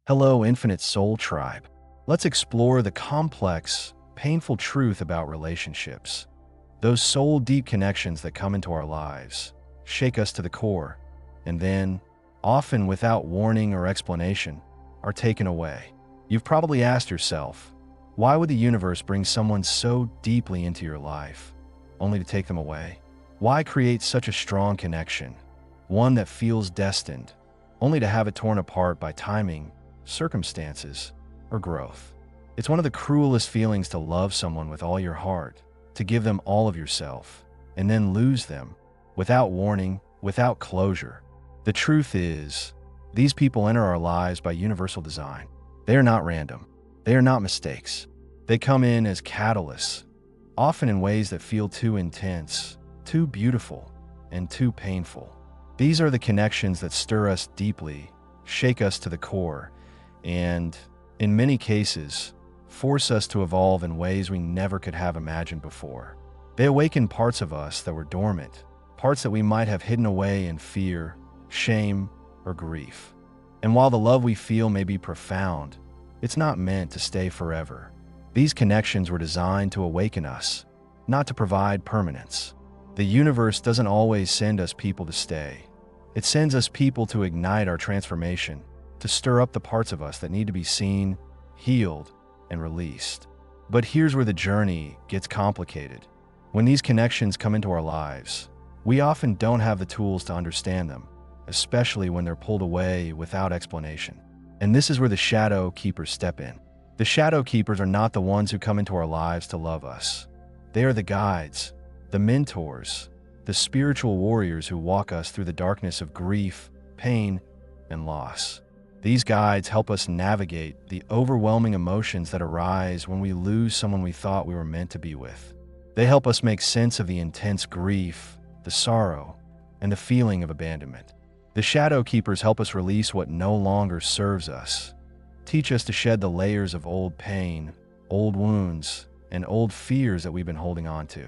Hello, Infinite Soul Tribe. Let's explore the complex, painful truth about relationships. Those soul-deep connections that come into our lives, shake us to the core, and then, often without warning or explanation, are taken away. You've probably asked yourself, why would the universe bring someone so deeply into your life, only to take them away? Why create such a strong connection, one that feels destined, only to have it torn apart by timing, circumstances, or growth? It's one of the cruelest feelings to love someone with all your heart, to give them all of yourself, and then lose them, without warning, without closure. The truth is, these people enter our lives by universal design. They are not random. They are not mistakes. They come in as catalysts, often in ways that feel too intense, too beautiful, and too painful. These are the connections that stir us deeply, shake us to the core, and, in many cases, force us to evolve in ways we never could have imagined before. They awaken parts of us that were dormant, parts that we might have hidden away in fear, shame, or grief. And while the love we feel may be profound, it's not meant to stay forever. These connections were designed to awaken us, not to provide permanence. The universe doesn't always send us people to stay. It sends us people to ignite our transformation, to stir up the parts of us that need to be seen, healed, and released. But here's where the journey gets complicated. When these connections come into our lives, we often don't have the tools to understand them, especially when they're pulled away without explanation. And this is where the shadow keepers step in. The shadow keepers are not the ones who come into our lives to love us. They are the guides, the mentors, the spiritual warriors who walk us through the darkness of grief, pain, and loss. These guides help us navigate the overwhelming emotions that arise when we lose someone we thought we were meant to be with. They help us make sense of the intense grief, the sorrow, and the feeling of abandonment. The shadow keepers help us release what no longer serves us, teach us to shed the layers of old pain, old wounds, and old fears that we've been holding on to.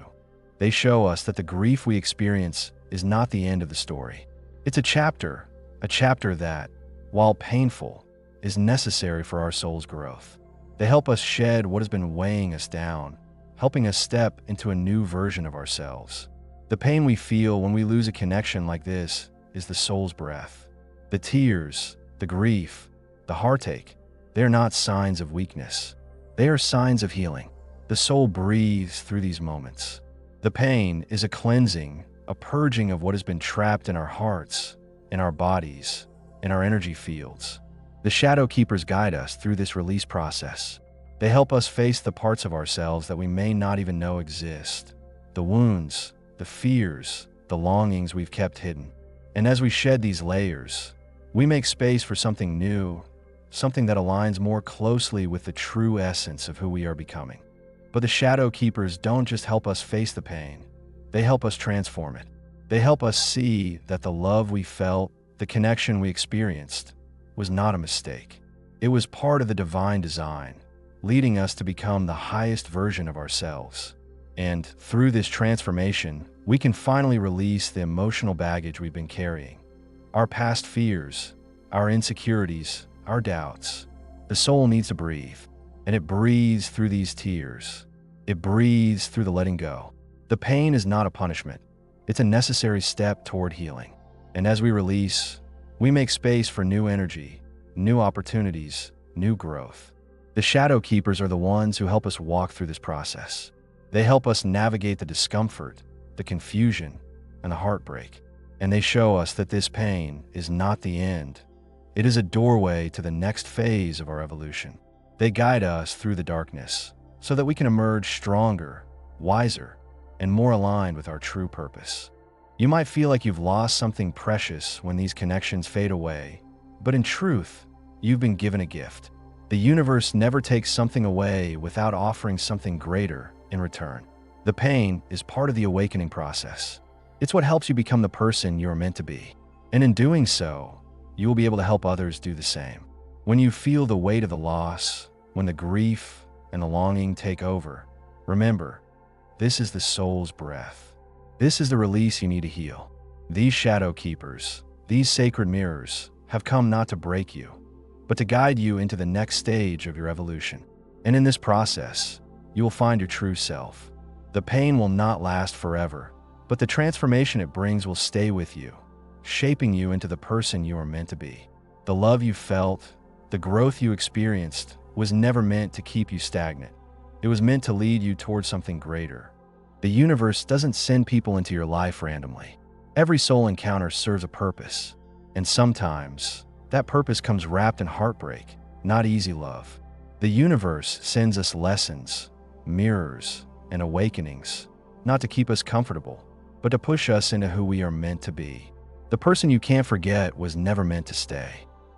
They show us that the grief we experience is not the end of the story. It's a chapter that, while painful, is necessary for our soul's growth. They help us shed what has been weighing us down, helping us step into a new version of ourselves. The pain we feel when we lose a connection like this is the soul's breath. The tears, the grief, the heartache, they are not signs of weakness. They are signs of healing. The soul breathes through these moments. The pain is a cleansing, a purging of what has been trapped in our hearts, in our bodies, in our energy fields. The shadow keepers guide us through this release process. They help us face the parts of ourselves that we may not even know exist. The wounds, the fears, the longings we've kept hidden. And as we shed these layers, we make space for something new, something that aligns more closely with the true essence of who we are becoming. But the shadow keepers don't just help us face the pain, they help us transform it. They help us see that the love we felt, the connection we experienced, was not a mistake. It was part of the divine design, leading us to become the highest version of ourselves. And through this transformation, we can finally release the emotional baggage we've been carrying. Our past fears, our insecurities, our doubts. The soul needs to breathe, and it breathes through these tears. It breathes through the letting go. The pain is not a punishment. It's a necessary step toward healing. And as we release, we make space for new energy, new opportunities, new growth. The shadow keepers are the ones who help us walk through this process. They help us navigate the discomfort, the confusion, and the heartbreak. And they show us that this pain is not the end. It is a doorway to the next phase of our evolution. They guide us through the darkness so that we can emerge stronger, wiser, and more aligned with our true purpose. You might feel like you've lost something precious when these connections fade away, but in truth, you've been given a gift. The universe never takes something away without offering something greater in return. The pain is part of the awakening process. It's what helps you become the person you're meant to be. And in doing so, you will be able to help others do the same. When you feel the weight of the loss, when the grief and the longing take over, remember, this is the soul's breath. This is the release you need to heal. These shadow keepers, these sacred mirrors, have come not to break you, but to guide you into the next stage of your evolution. And in this process, you will find your true self. The pain will not last forever, but the transformation it brings will stay with you, shaping you into the person you are meant to be. The love you felt, the growth you experienced, was never meant to keep you stagnant. It was meant to lead you towards something greater. The universe doesn't send people into your life randomly. Every soul encounter serves a purpose, and sometimes that purpose comes wrapped in heartbreak, not easy love. The universe sends us lessons, mirrors, and awakenings, not to keep us comfortable, but to push us into who we are meant to be. The person you can't forget was never meant to stay.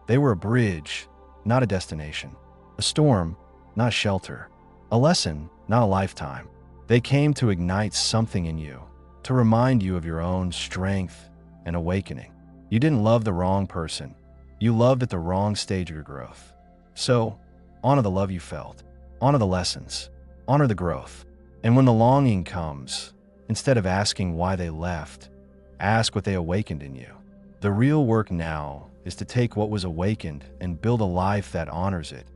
They were a bridge, not a destination. A storm, not shelter. A lesson, not a lifetime. They came to ignite something in you, to remind you of your own strength and awakening. You didn't love the wrong person. You loved at the wrong stage of your growth. So, honor the love you felt. Honor the lessons. Honor the growth. And when the longing comes, instead of asking why they left, ask what they awakened in you. The real work now is to take what was awakened and build a life that honors it.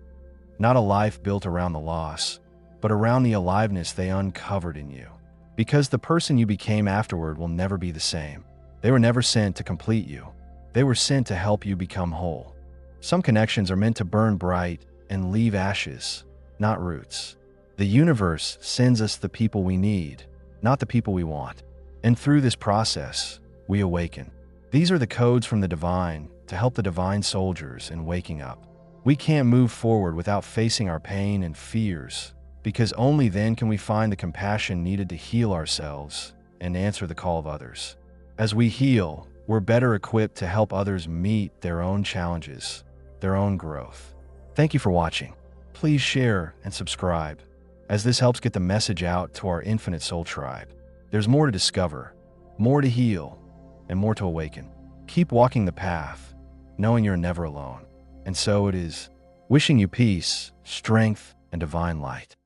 Not a life built around the loss, but around the aliveness they uncovered in you. Because the person you became afterward will never be the same. They were never sent to complete you. They were sent to help you become whole. Some connections are meant to burn bright and leave ashes, not roots. The universe sends us the people we need, not the people we want. And through this process, we awaken. These are the codes from the divine to help the divine soldiers in waking up. We can't move forward without facing our pain and fears, because only then can we find the compassion needed to heal ourselves and answer the call of others. As we heal, we're better equipped to help others meet their own challenges, their own growth. Thank you for watching. Please share and subscribe, as this helps get the message out to our infinite soul tribe. There's more to discover, more to heal, and more to awaken. Keep walking the path, knowing you're never alone. And so it is, wishing you peace, strength, and divine light.